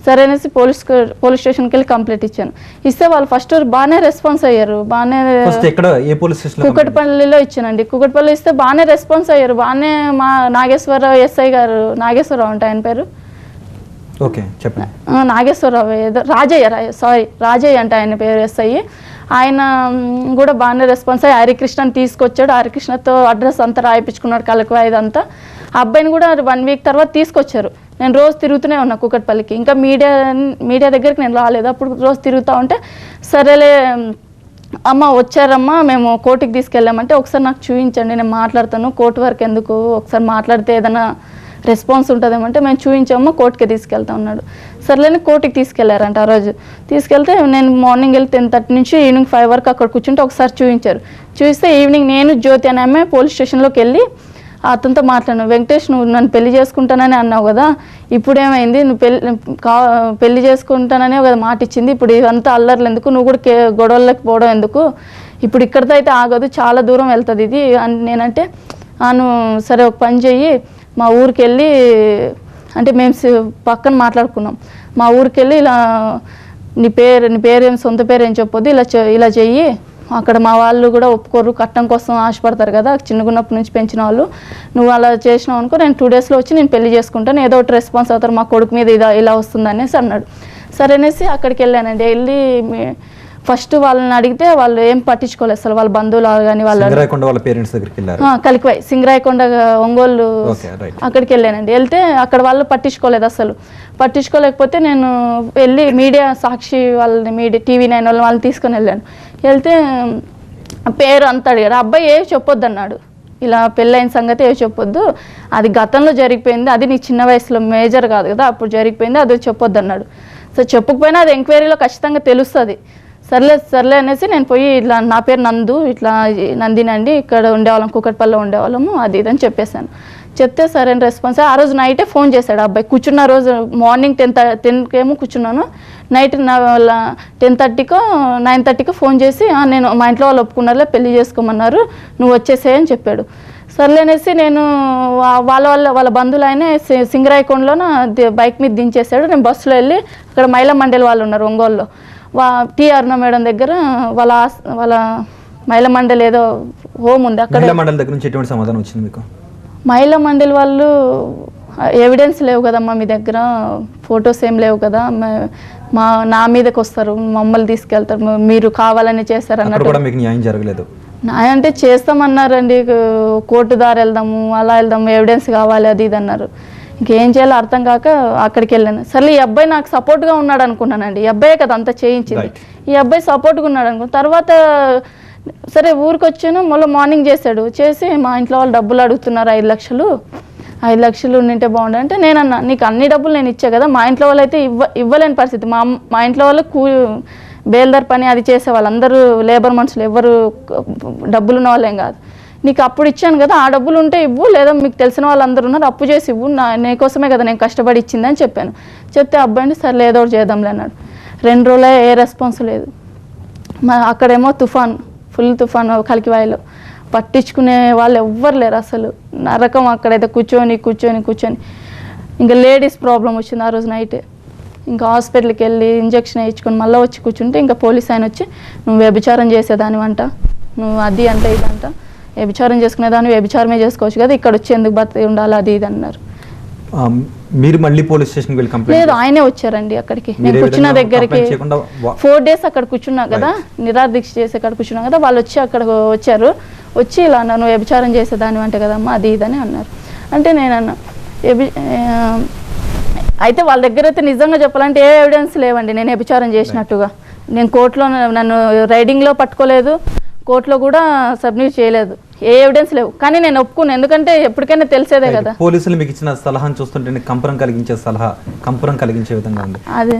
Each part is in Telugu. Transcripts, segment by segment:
సరే అనేసి పోలీస్ స్టేషన్కి వెళ్ళి కంప్లైంట్ ఇచ్చాను. ఇస్తే వాళ్ళు ఫస్ట్ బాగానే రెస్పాన్స్ అయ్యారు. బాగానే కుకట్పల్లిలో ఇచ్చానండి. కుకట్పల్లి ఇస్తే బాగానే రెస్పాన్స్ అయ్యారు. బాగానే మా నాగేశ్వరరావు ఎస్ఐ గారు, నాగేశ్వరరావు అంటే ఆయన పేరు, నాగేశ్వరరావు ఏదో రాజయ్య అంటే ఆయన పేరు ఎస్ఐ. ఆయన కూడా బాగానే రెస్పాన్స్ అయ్యి హరికృష్ణని తీసుకొచ్చాడు. హరికృష్ణతో అడ్రస్ అంతా రాయిపించుకున్నాడు, కలకవా ఇదంతా. ఆ అబ్బాయిని కూడా 1 వీక్ తర్వాత తీసుకొచ్చారు. నేను రోజు తిరుగుతూనే ఉన్నా కుకట్పల్లికి. ఇంకా మీడియా దగ్గరికి నేను రాలేదు. అప్పుడు రోజు తిరుగుతూ ఉంటే సరేలే అమ్మ వచ్చారమ్మా, మేము కోర్టుకి తీసుకెళ్ళామంటే ఒకసారి నాకు చూపించండి, నేను మాట్లాడతాను, కోర్టు వరకు ఎందుకు, ఒకసారి మాట్లాడితే ఏదైనా రెస్పాన్స్ ఉంటుందేమంటే మేము చూపించామో కోర్టుకి తీసుకెళ్తా ఉన్నాడు. సర్లేని కోర్టుకి తీసుకెళ్లారంట. ఆ రోజు తీసుకెళ్తే నేను మార్నింగ్ వెళ్ళి 10:30 నుంచి ఈవినింగ్ 5 వరకు అక్కడ కూర్చుంటే ఒకసారి చూపించారు. చూస్తే ఈవినింగ్ నేను జ్యోతి అనే ఆమె పోలీస్ స్టేషన్లోకి వెళ్ళి అతనితో మాట్లాడాను. వెంకటేష్, నువ్వు నన్ను పెళ్లి చేసుకుంటానని అన్నావు కదా, ఇప్పుడు ఏమైంది, నువ్వు పెళ్లి చేసుకుంటాననే కదా మాట ఇచ్చింది, ఇప్పుడు ఇవంతా అల్లర్లు ఎందుకు, నువ్వు కూడా గొడవలకి పోవడం ఎందుకు, ఇప్పుడు ఇక్కడితో అయితే ఆగదు, చాలా దూరం వెళ్తుంది ఇది అని నేనంటే, నువ్వు సరే ఒక పని చెయ్యి, మా ఊరికి వెళ్ళి, అంటే మేము పక్కన మాట్లాడుకున్నాం, మా ఊరికి వెళ్ళి ఇలా నీ పేరు సొంత పేరు ఏం చెప్పొద్దు, ఇలా చెయ్యి, అక్కడ మా వాళ్ళు కూడా ఒప్పుకోరు, కట్నం కోసం ఆశపడతారు కదా, చిన్నగున్నప్పటి నుంచి పెంచిన వాళ్ళు, నువ్వు అలా చేసినావు అనుకో, నేను 2 డేస్లో వచ్చి నేను పెళ్లి చేసుకుంటాను, ఏదో ఒకటి రెస్పాన్స్ అవుతారు, మా కొడుకు మీద ఇలా వస్తుంది అనేసి అన్నాడు. సరే అనేసి అక్కడికి వెళ్ళానండి. వెళ్ళి ఫస్ట్ వాళ్ళని అడిగితే వాళ్ళు ఏం పట్టించుకోలేదు అసలు, వాళ్ళ బంధువులు కానీ కలికివాయి సింగరాయకొండ ఒంగోలు అక్కడికి వెళ్ళానండి. వెళ్తే అక్కడ వాళ్ళు పట్టించుకోలేదు అసలు. పట్టించుకోలేకపోతే నేను వెళ్ళి మీడియా సాక్షి వాళ్ళని TV9 వాళ్ళని తీసుకొని వెళ్ళాను. వెళ్తే పేరు అంతా అడిగాడు. అబ్బాయి ఏ చెప్పొద్దు అన్నాడు, ఇలా పెళ్ళైన సంగతి ఏ చెప్పొద్దు, అది గతంలో జరిగిపోయింది, అది నీ చిన్న వయసులో మేజర్ కాదు కదా, అప్పుడు జరిగిపోయింది, అది చెప్పొద్దు అన్నాడు. సో చెప్పకపోయినా అది ఎంక్వైరీలో ఖచ్చితంగా తెలుస్తుంది. సర్లే అనేసి నేను పోయి ఇట్లా నా పేరు నందు, ఇట్లా నందినండి, ఇక్కడ ఉండేవాళ్ళం, కుకట్పల్లిలో ఉండేవాళ్ళము, అది ఇదని చెప్పేశాను. చెప్తే సరైన రెస్పాన్స్. ఆ రోజు నైటే ఫోన్ చేశాడు అబ్బాయి. కూర్చున్న రోజు మార్నింగ్ 10 కూర్చున్నాను, నైట్ 10:30కో 9:30కో ఫోన్ చేసి నేను మా ఇంట్లో వాళ్ళు ఒప్పుకున్నారులే, పెళ్లి చేసుకోమన్నారు, నువ్వు వచ్చేసేయని చెప్పాడు. సర్లేనేసి నేను వాళ్ళ బంధువులు ఆయనే సింగరాయకొండలోన బైక్ మీద దించేశాడు. నేను బస్సులో వెళ్ళి అక్కడ మహిళా మండలి వాళ్ళు ఉన్నారు ఒంగోలులో, అరుణ మేడం దగ్గర వాళ్ళ మహిళా మండలి ఏదో హోమ్ ఉంది, అక్కడ మహిళా మండలి వాళ్ళు ఎవిడెన్స్ లేవు కదమ్మా మీ దగ్గర, ఫొటోస్ ఏం లేవు కదా, నా మీదకి వస్తారు, మమ్మల్ని తీసుకెళ్తారు, మీరు కావాలని చేస్తారు అన్నట్టు. అంటే చేస్తామన్నారండి, కోర్టు దారి వెళ్దాము, అలా వెళ్దాము, ఎవిడెన్స్ కావాలి అది ఇది అన్నారు. ఇంకేం చేయాలో అర్థం కాక అక్కడికి వెళ్ళాను. సరే ఈ అబ్బాయి నాకు సపోర్ట్గా ఉన్నాడు అనుకున్నానండి, ఈ అబ్బాయే కదా అంతా చేయించింది, ఈ అబ్బాయి సపోర్ట్గా ఉన్నాడు అనుకున్నాను. తర్వాత సరే ఊరికి వచ్చాను, మళ్ళీ మార్నింగ్ చేసి మా ఇంట్లో వాళ్ళు డబ్బులు అడుగుతున్నారు, 5 లక్షలు ఉండింటే బాగుండు అంటే నేనన్నా, నీకు అన్ని డబ్బులు నేను ఇచ్చా కదా, మా ఇంట్లో వాళ్ళు అయితే ఇవ్వలేని పరిస్థితి, మా ఇంట్లో వాళ్ళు బేల్దార్ పని అది చేసేవాళ్ళు, అందరూ లేబర్ మనుషులు, ఎవరు డబ్బులు ఉన్న వాళ్ళేం కాదు, నీకు అప్పుడు ఇచ్చాను కదా, ఆ డబ్బులు ఉంటే ఇవ్వు, లేదా మీకు తెలిసిన వాళ్ళందరూ ఉన్నారు అప్పు చేసి ఇవ్వు, నీకోసమే కదా నేను కష్టపడి ఇచ్చిందని చెప్పాను. చెప్తే అబ్బాయిని సరే ఏదో ఒకటి చేద్దాంలే అన్నాడు. 2 రోజులే ఏ రెస్పాన్స్ లేదు. అక్కడేమో ఫుల్ తుఫాన్ కలికివాయిలో, పట్టించుకునే వాళ్ళు ఎవ్వరు లేరు అసలు, నరకం. అక్కడైతే కూర్చొని ఇంకా లేడీస్ ప్రాబ్లం వచ్చింది ఆ రోజు నైట్. ఇంకా హాస్పిటల్కి వెళ్ళి ఇంజక్షన్ వేయించుకొని మళ్ళీ వచ్చి కూర్చుంటే ఇంకా పోలీస్ ఆయన వచ్చి, నువ్వు వ్యభిచారం చేసేదానివంట, నువ్వు అది అంటే ఇదంట, వ్యభిచారం చేసుకునేదాన్ని వ్యభిచారమే చేసుకోవచ్చు కదా, ఇక్కడ వచ్చి ఎందుకు బతికి ఉండాలి అది ఇది అన్నారు. మీరు మళ్ళీ పోలీస్ స్టేషన్కి వెళ్ళి కంప్లైంట్? లేదు, ఆయనే వచ్చారండి అక్కడికి. నేను కూర్చున్న దగ్గరికి 4 days అక్కడ కూర్చున్నా కదా, నిరాదీక్ష చేసి అక్కడ కూర్చున్నా కదా, వాళ్ళు వచ్చి అక్కడ వచ్చి ఇలా నువ్వు వ్యభిచారం చేసేదాని అంటే కదమ్మా అది ఇదని అన్నారు. అంటే నేనన్నా అయితే వాళ్ళ దగ్గర అయితే నిజంగా చెప్పాలంటే ఏ ఎవిడెన్స్ లేవండి నేను వ్యభిచారం చేసినట్టుగా. నేను కోర్టులో నన్ను రైడింగ్లో పట్టుకోలేదు, కోర్టులో కూడా సబ్మిట్ చేయలేదు, ఏ ఎవిడెన్స్ లేవు. కానీ నేను ఒప్పుకున్నాను, ఎందుకంటే ఎప్పటికైనా తెలిసేదే కదా. పోలీసులు మీకు ఇచ్చిన సలహాను చూస్తుంటే కంపరం కలిగించే విధంగా ఉంది. అదే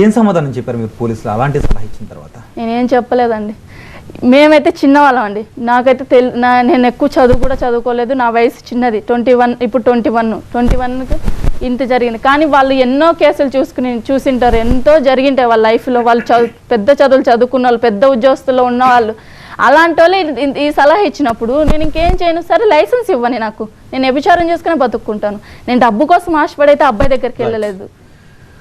ఏం సమాధానం చెప్పారు మీరు పోలీసులు అలాంటి సలహా ఇచ్చిన తర్వాత? నేనేం చెప్పలేదండి, మేమైతే చిన్నవాళ్ళం అండి, నాకైతే నేను ఎక్కువ చదువు కూడా చదువుకోలేదు, నా వయసు చిన్నది 21, ఇప్పుడు 21కి ఇంత జరిగింది. కానీ వాళ్ళు ఎన్నో కేసులు చూసింటారు, ఎంతో జరిగింటాయి వాళ్ళ లైఫ్లో, వాళ్ళు పెద్ద చదువులు చదువుకున్న వాళ్ళు, పెద్ద ఉద్యోగస్తుల్లో ఉన్న వాళ్ళు, అలాంటి వాళ్ళు ఈ సలహా ఇచ్చినప్పుడు నేను ఇంకేం చేయను, సరే లైసెన్స్ ఇవ్వని నాకు, నేను వ్యభిచారం చేసుకుని బతుక్కుంటాను, నేను డబ్బు కోసం ఆశపడైతే అబ్బాయి దగ్గరికి వెళ్ళలేదు.